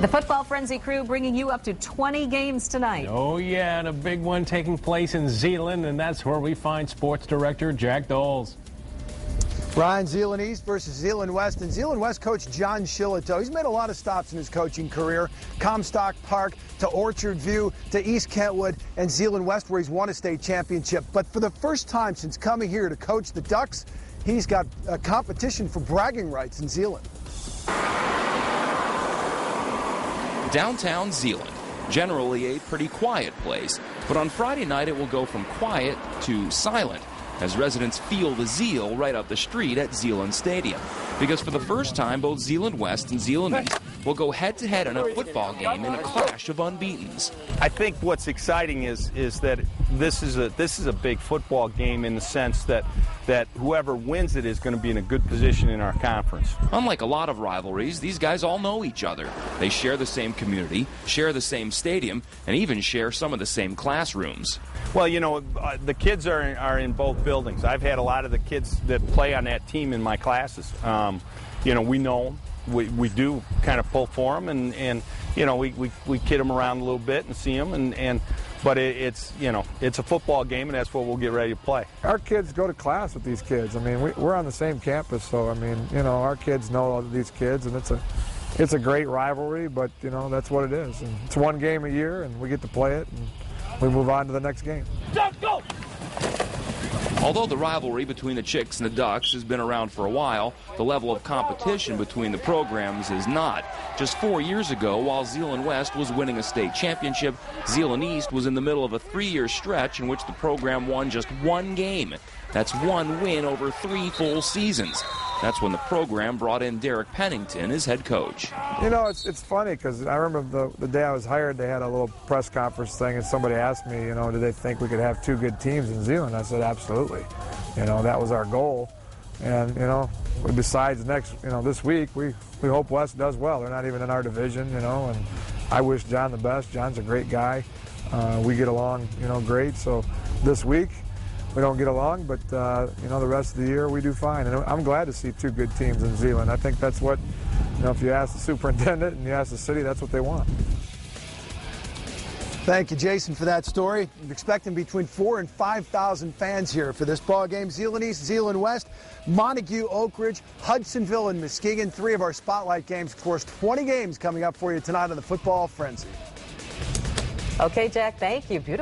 The Football Frenzy crew bringing you up to 20 games tonight. Oh, yeah, and a big one taking place in Zeeland, and that's where we find sports director Jack Doles. Ryan, Zeeland East versus Zeeland West, and Zeeland West coach John Shillito. He's made a lot of stops in his coaching career. Comstock Park to Orchard View to East Kentwood and Zeeland West, where he's won a state championship. But for the first time since coming here to coach the Ducks, he's got a competition for bragging rights in Zeeland. Downtown Zeeland, generally a pretty quiet place, but on Friday night it will go from quiet to silent as residents feel the zeal right up the street at Zeeland Stadium. Because for the first time, both Zeeland West and Zeeland East will go head-to-head in a football game in a clash of unbeatens. I think what's exciting is that this is a big football game in the sense that whoever wins it is going to be in a good position in our conference. Unlike a lot of rivalries, these guys all know each other. They share the same community, share the same stadium, and even share some of the same classrooms. Well, you know, the kids are in both buildings. I've had a lot of the kids that play on that team in my classes. You know, we know them. We do kind of pull for them, and you know, we kid them around a little bit and see them, but it's, you know, it's a football game, and that's what we'll get ready to play. Our kids go to class with these kids. I mean, we're on the same campus, so I mean, you know, our kids know all of these kids, and it's a great rivalry, but you know, that's what it is. And it's one game a year, and we get to play it, and we move on to the next game. Go! Although the rivalry between the Chicks and the Ducks has been around for a while, the level of competition between the programs is not. Just 4 years ago, while Zeeland West was winning a state championship, Zeeland East was in the middle of a 3-year stretch in which the program won just one game. That's one win over 3 full seasons. That's when the program brought in Derek Pennington as head coach. You know, it's funny because I remember the day I was hired, they had a little press conference thing, and somebody asked me, you know, did they think we could have 2 good teams in Zeeland? I said, absolutely. You know, that was our goal. And, you know, besides this week, we hope West does well. They're not even in our division, you know, and I wish John the best. John's a great guy. We get along, you know, great. So this week, we don't get along, but, you know, the rest of the year we do fine. And I'm glad to see 2 good teams in Zeeland. I think that's what, you know, if you ask the superintendent and you ask the city, that's what they want. Thank you, Jason, for that story. I'm expecting between 4,000 and 5,000 fans here for this ball game. Zeeland East, Zeeland West, Montague, Oak Ridge, Hudsonville, and Muskegon. 3 of our spotlight games. Of course, 20 games coming up for you tonight on the Football Frenzy. Okay, Jack, thank you. Beautiful.